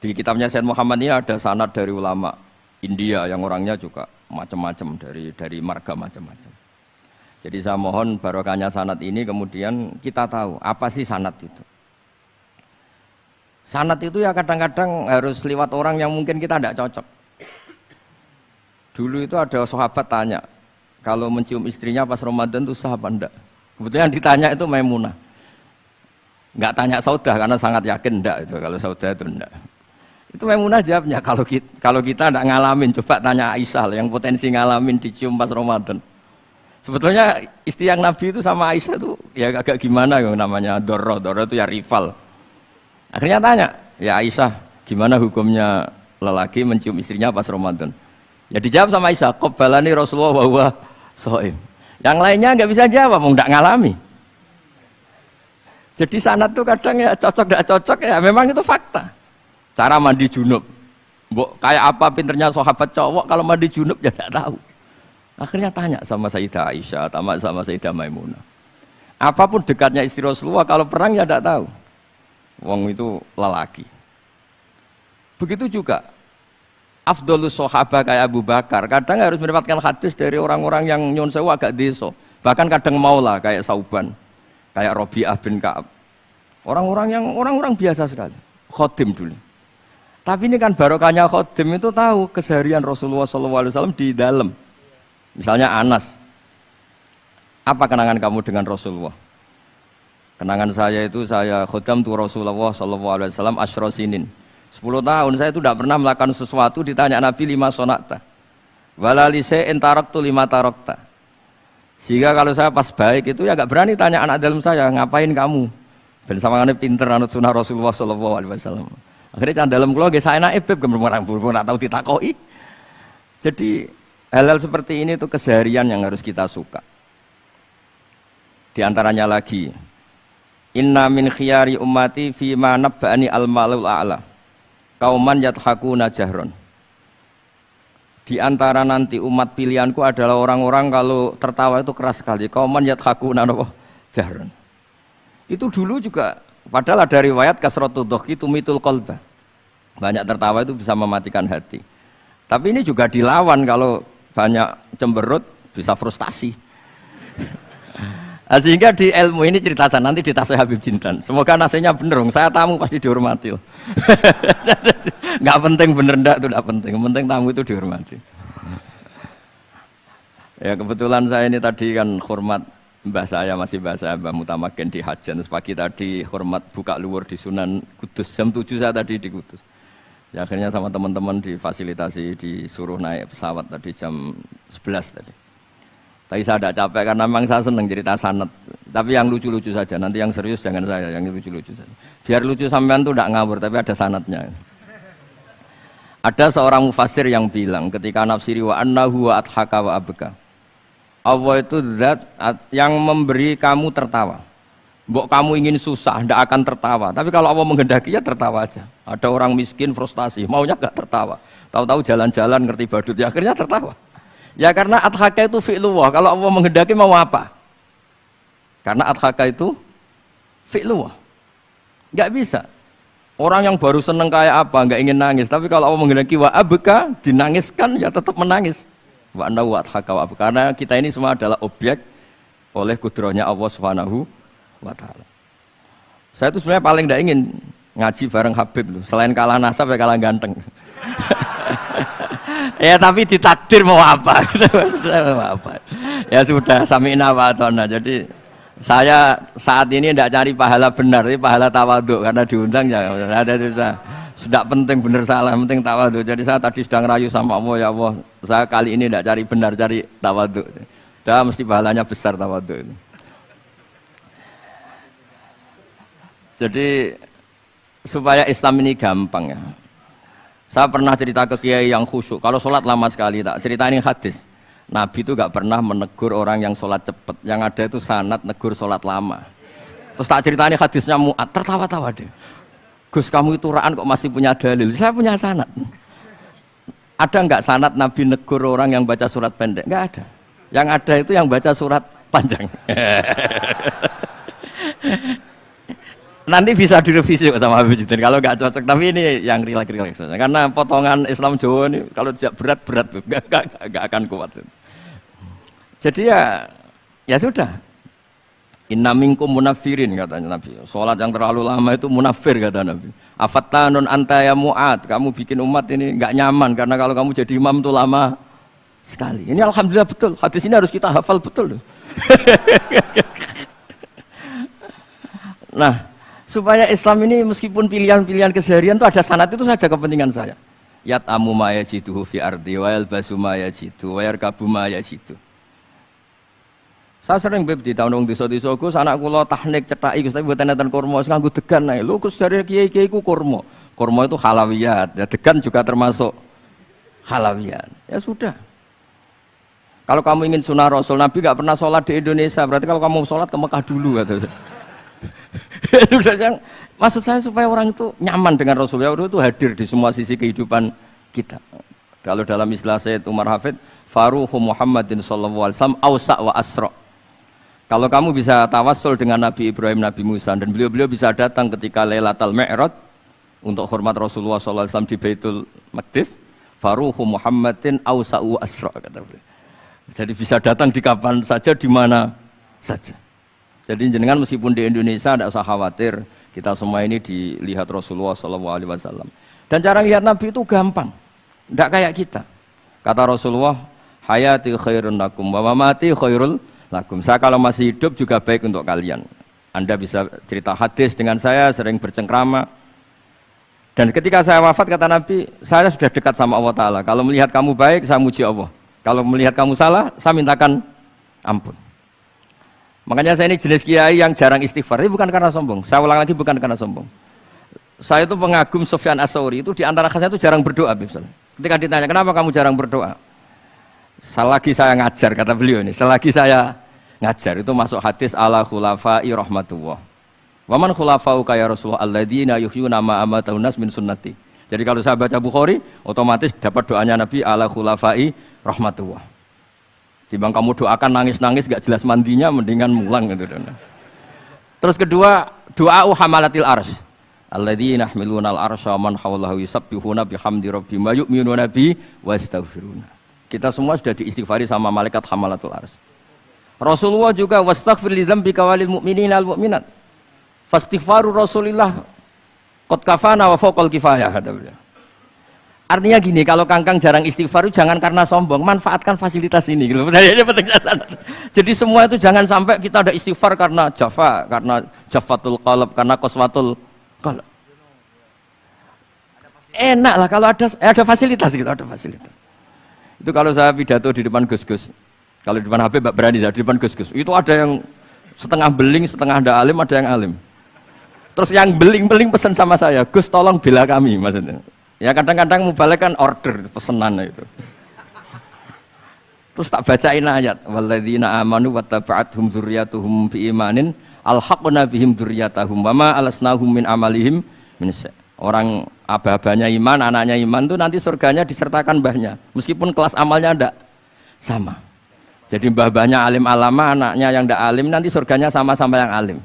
Di kitabnya Sayyid Muhammad ini ada sanad dari ulama India yang orangnya juga macam-macam dari marga macam-macam. Jadi saya mohon barokahnya sanad ini kemudian kita tahu apa sih sanad itu. Sanad itu ya kadang-kadang harus lewat orang yang mungkin kita tidak cocok. Dulu itu ada sahabat tanya, kalau mencium istrinya pas Ramadan itu sah apa enggak? Kebetulan yang ditanya itu Maimunah. Enggak tanya Saudah karena sangat yakin enggak itu, kalau Saudah itu enggak. Itu Maimunah jawabnya, kalau kita enggak ngalamin, coba tanya Aisyah yang potensi ngalamin dicium pas Ramadan. Sebetulnya istri yang Nabi itu sama Aisyah itu ya agak gimana yang namanya Doro itu ya rival. Akhirnya tanya, ya Aisyah, gimana hukumnya lelaki mencium istrinya pas Ramadan? Ya dijawab sama Aisyah, qabbalani Rasulullah wa huwa shaim. Yang lainnya nggak bisa jawab, mau nggak ngalami. Jadi sanad tuh kadang ya cocok nggak cocok ya, memang itu fakta. Cara mandi junub, kayak apa pinternya sahabat cowok kalau mandi junub ya nggak tahu. Akhirnya tanya sama Sayyidah Aisyah, sama Sayyidah Maimunah. Apapun dekatnya istri Rasulullah, kalau perang ya nggak tahu. Wong itu lelaki. Begitu juga afdhalus sahabat kayak Abu Bakar, kadang harus mendapatkan hadis dari orang-orang yang nyun sewu agak deso. Bahkan kadang maulah kayak Sauban, kayak Rabi'ah bin Ka'ab. Orang-orang biasa sekali. Khodim dulu. Tapi ini kan barokahnya khodim itu tahu keseharian Rasulullah SAW di dalam. Misalnya Anas, apa kenangan kamu dengan Rasulullah? Kenangan saya itu saya khodam tu Rasulullah SAW asyra sinin. 10 tahun saya itu tidak pernah melakukan sesuatu ditanya Nabi lima sonakta. Walalise entaraktu lima tarokta. Sehingga kalau saya pas baik itu ya gak berani tanya anak dalam saya, ngapain kamu? Ben sama ngene pinter anut sunah Rasulullah SAW. Akhirnya can dalam kula nggih saenake beb gemrang ora tahu ditakoki. Jadi hal-hal seperti ini itu keseharian yang harus kita suka. Di antaranya lagi, inna min khiyari ummati fima nabba'ani al-malul a'la. Kauman yathakuna jahron. Di antara nanti umat pilihanku adalah orang-orang kalau tertawa itu keras sekali. Kauman yathakuna jahron. Itu dulu juga padahal ada riwayat kasratu dhahki tumitul qalba. Banyak tertawa itu bisa mematikan hati. Tapi ini juga dilawan kalau banyak cemberut bisa frustasi. Sehingga di ilmu ini cerita saya nanti di Tasawuf Habib Jindan. Semoga nasinya bener, saya tamu pasti dihormati. Nggak penting bener ndak itu nggak penting. Yang penting tamu itu dihormati. Ya kebetulan saya ini tadi kan hormat mbah saya masih mbah saya Mbah Mutamakin di Hajan. Terus pagi tadi hormat buka luar di Sunan Kudus jam 7 saya tadi di Kudus. Ya akhirnya sama teman-teman difasilitasi disuruh naik pesawat tadi jam 11 tadi. Tapi saya tidak capek karena memang saya senang cerita sanad. Tapi yang lucu-lucu saja, nanti yang serius jangan saya, yang lucu-lucu saja. Biar lucu sampean tuh tidak ngawur, tapi ada sanadnya. Ada seorang mufassir yang bilang ketika nafsiri wa annahu wa adhaka wa abka. Allah itu zat yang memberi kamu tertawa. Mbok kamu ingin susah, tidak akan tertawa. Tapi kalau Allah menghendaki ya tertawa aja. Ada orang miskin frustasi, maunya gak tertawa. Tahu-tahu jalan-jalan ngerti badut, ya akhirnya tertawa. Ya karena adhaka itu fi'lullah. Kalau Allah menghendaki mau apa? Karena adhaka itu fi'lullah. Gak bisa. Orang yang baru seneng kayak apa, gak ingin nangis. Tapi kalau Allah menghendaki wa abka, dinangiskan ya tetap menangis. Wa anna wa adhaka wa abka. Karena kita ini semua adalah objek oleh kudrahnya Allah Subhanahu wa ta'ala. Saya itu sebenarnya paling tidak ingin ngaji bareng Habib loh. Selain kalah nasab ya kalah ganteng. Ya tapi ditakdir mau apa? Ya sudah sami'na wa ata'na. Jadi saya saat ini tidak cari pahala benar, tapi pahala tawadhu karena diundang ya. Sudah penting benar salah, penting tawadhu. Jadi saya tadi sedang rayu sama Allah, ya Allah. Saya kali ini tidak cari benar, cari tawadhu. Dah mesti pahalanya besar tawadhu itu. Jadi supaya Islam ini gampang ya. Saya pernah cerita ke kiai yang khusyuk. Kalau sholat lama sekali, tak ceritain hadis. Nabi itu gak pernah menegur orang yang sholat cepat. Yang ada itu sanad negur sholat lama. Terus tak ceritain hadisnya Mu'ad, tertawa-tawa deh. Gus kamu itu raan kok masih punya dalil. Saya punya sanad. Ada nggak sanad Nabi negur orang yang baca surat pendek? Nggak ada. Yang ada itu yang baca surat panjang. Nanti bisa direvisi sama Habib Jidin kalau nggak cocok. Tapi ini yang rileks saja. Karena potongan Islam Jawa ini kalau tidak berat nggak akan kuat. Jadi ya sudah. Inna minkum munafirin katanya Nabi. Sholat yang terlalu lama itu munafir kata Nabi. Afattanun anta ya Mu'ad. Kamu bikin umat ini nggak nyaman karena kalau kamu jadi imam itu lama sekali. Ini alhamdulillah betul. Hadis ini harus kita hafal betul. Nah, supaya Islam ini meskipun pilihan-pilihan keseharian itu ada sanad itu saja kepentingan saya. Yat amu ma yajiduhu fi ardi wa yalbasu ma yajidu wa yarkabu ma yajidu. Saya sering beb di tahun desa-desa Gus anak kula tahnik cethaki Gus tapi mboten enten kurma nganggo degan ae. Lho Gus dari kiai-kiai ku kurma. Kurma itu halawiyat. Ya degan juga termasuk halawiyat. Ya sudah. Kalau kamu ingin sunnah Rasul, Nabi nggak pernah sholat di Indonesia. Berarti kalau kamu sholat ke Mekah dulu kata saya. Maksud saya supaya orang itu nyaman dengan Rasul. Ya itu hadir di semua sisi kehidupan kita. Kalau dalam istilah Sayyid Umar Hafid, Faruhu Muhammadin sallallahu alaihi wasallam awsa' wa asra'. Kalau kamu bisa tawassul dengan Nabi Ibrahim, Nabi Musa, dan beliau bisa datang ketika Lailatul Mi'raj untuk hormat Rasulullah sallallahu alaihi wasallam di Baitul Maqdis, Faruhu Muhammadin awsa'u asra' kata beliau. Jadi bisa datang di kapan saja, di mana saja. Jadi jenengan meskipun di Indonesia tidak usah khawatir, kita semua ini dilihat Rasulullah sallallahu alaihi wasallam. Dan cara lihat Nabi itu gampang, tidak kayak kita. Kata Rasulullah, hayati khairun lakum wa mamati khairul lakum. Saya kalau masih hidup juga baik untuk kalian. Anda bisa cerita hadis dengan saya, sering bercengkrama. Dan ketika saya wafat kata Nabi, saya sudah dekat sama Allah Ta'ala. Kalau melihat kamu baik, saya muji Allah. Kalau melihat kamu salah, saya mintakan ampun. Makanya saya ini jenis kiai yang jarang istighfar. Ini bukan karena sombong. Saya ulang lagi bukan karena sombong. Saya itu pengagum Sufyan As-Tsauri. Itu di antara khasnya itu jarang berdoa. Misalnya. Ketika ditanya, kenapa kamu jarang berdoa? Selagi saya ngajar, kata beliau ini. Selagi saya ngajar, itu masuk hadis ala khulafa'i rahmatullah. Waman khulafa'u kaya Rasulullah alladzina yuhyuna ma amatahun nas min sunnati. Jadi kalau saya baca Bukhari, otomatis dapat doanya Nabi ala khulafa'i rahmatullah. Timbang kamu doakan nangis-nangis gak jelas mandinya, mendingan mulang gitu. Terus kedua, doa hamalatil arsy. Alladzina yahmiluna al-arsya man hawlahu yusabbihuna bihamdi rabbihim wa yu'minuna bi wa yastaghfiruna. Kita semua sudah diistighfari sama malaikat hamalatul arsy. Rasulullah juga wastaghfir li dzambika walil mu'minina wal mu'minat. Fastighfaru Rasulillah qad kafana wa fawqal kifayah kata beliau. Artinya gini, kalau kangkang jarang istighfar jangan karena sombong, manfaatkan fasilitas ini gitu. Ini penting. Jadi semua itu jangan sampai kita ada istighfar karena jafa, karena jafatul qalb, karena qaswatul qalb. Enak lah kalau ada fasilitas gitu, ada fasilitas. Itu kalau saya pidato di depan Gus-Gus. Kalau di depan Habib berani di depan Gus-Gus. Itu ada yang setengah beling, setengah ada alim, ada yang alim. Terus yang beling-beling pesan sama saya, Gus tolong bela kami maksudnya. Ya kadang-kadang mubalek kan order pesanan itu. Terus tak bacain ayat walladzina amanu wattaba'athum dzurriyyatuhum biimanin alhaqna bihim dzurriyyatahum wama alasnahum min amalihim min syai'. Orang aba-abanya iman, anaknya iman itu nanti surganya disertakan mbahnya. Meskipun kelas amalnya ndak sama. Jadi mbah-mbahnya alim alama, anaknya yang ndak alim nanti surganya sama-sama yang alim.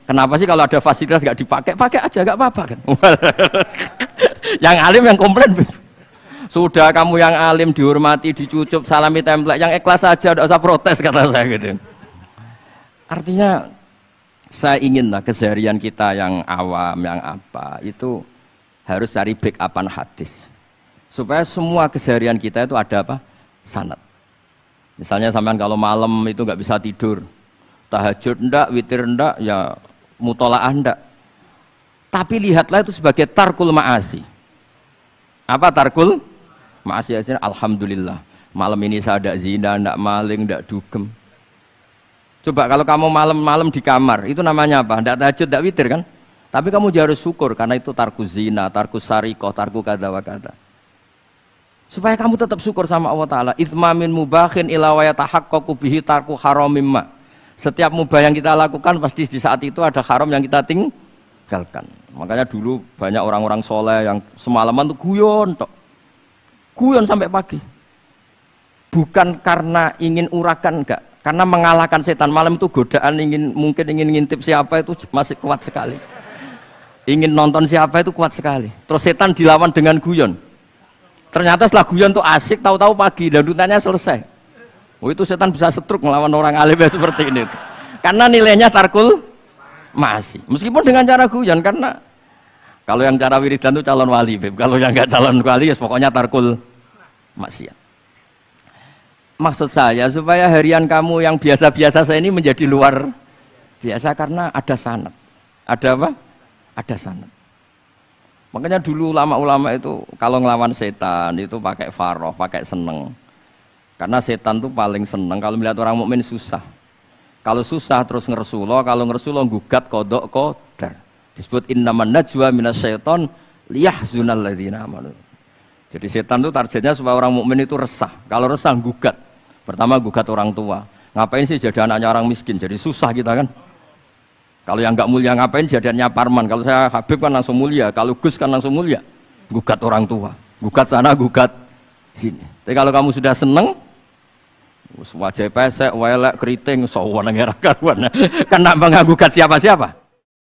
Kenapa sih kalau ada fasilitas nggak dipakai? Pakai aja nggak apa-apa kan. Yang alim yang komplain. Sudah kamu yang alim dihormati, dicucup, salami template, yang ikhlas saja, tidak usah protes kata saya gitu. Artinya saya inginlah keseharian kita yang awam, yang apa itu harus cari backupan hadis supaya semua keseharian kita itu ada apa? Sanad. Misalnya sampean kalau malam itu nggak bisa tidur, tahajud ndak, witir ndak, ya mutolaah ndak. Tapi lihatlah itu sebagai tarkul ma'asi. Apa tarkul ma'asi? Alhamdulillah malam ini saya ndak zina, ndak maling, ndak dugem. Coba kalau kamu malam-malam di kamar, itu namanya apa? Ndak tahajud, ndak witir kan? Tapi kamu harus syukur karena itu tarku zina, tarku sarikoh, tarku kada wa kada. Supaya kamu tetap syukur sama Allah Ta'ala. Itsmamin mubahin ila wa yatahaqqaqu bihi tarku haramim ma. Setiap mubah yang kita lakukan pasti di saat itu ada haram yang kita tinggalkan. Makanya dulu banyak orang-orang soleh yang semalaman tuh guyon tok. Guyon sampai pagi. Bukan karena ingin urakan enggak. Karena mengalahkan setan malam itu godaan mungkin ingin ngintip siapa itu masih kuat sekali. Ingin nonton siapa itu kuat sekali. Terus setan dilawan dengan guyon. Ternyata setelah guyon tuh asik, tahu-tahu pagi dan dutanya selesai. Oh itu setan bisa setruk melawan orang alim seperti ini. Karena nilainya tarkul masih. Meskipun dengan cara guyon, karena kalau yang cara wiridan itu calon wali, Beb. Kalau yang nggak calon wali ya pokoknya tarkul maksiat. Maksud saya supaya harian kamu yang biasa-biasa saya ini menjadi luar biasa karena ada sanad. Ada apa? Ada sanad. Makanya dulu ulama-ulama itu kalau ngelawan setan itu pakai faroh, pakai seneng. Karena setan itu paling seneng kalau melihat orang mukmin susah. Kalau susah terus ngersulo, kalau ngersulo gugat kodok qadar. Disebut innaman najwa minasyaiton liyahzunal ladzina amanu. Jadi setan itu targetnya supaya orang mukmin itu resah. Kalau resah gugat. Pertama gugat orang tua. Ngapain sih jadi anaknya orang miskin? Jadi susah kita kan. Kalau yang nggak mulia ngapain jadiannya parman? Kalau saya Habib kan langsung mulia. Kalau Gus kan langsung mulia. Gugat orang tua. Gugat sana, gugat sini. Tapi kalau kamu sudah seneng, wajah pesek, welek, keriting, sawan ngerah karuan. Kan nak menggugat siapa-siapa.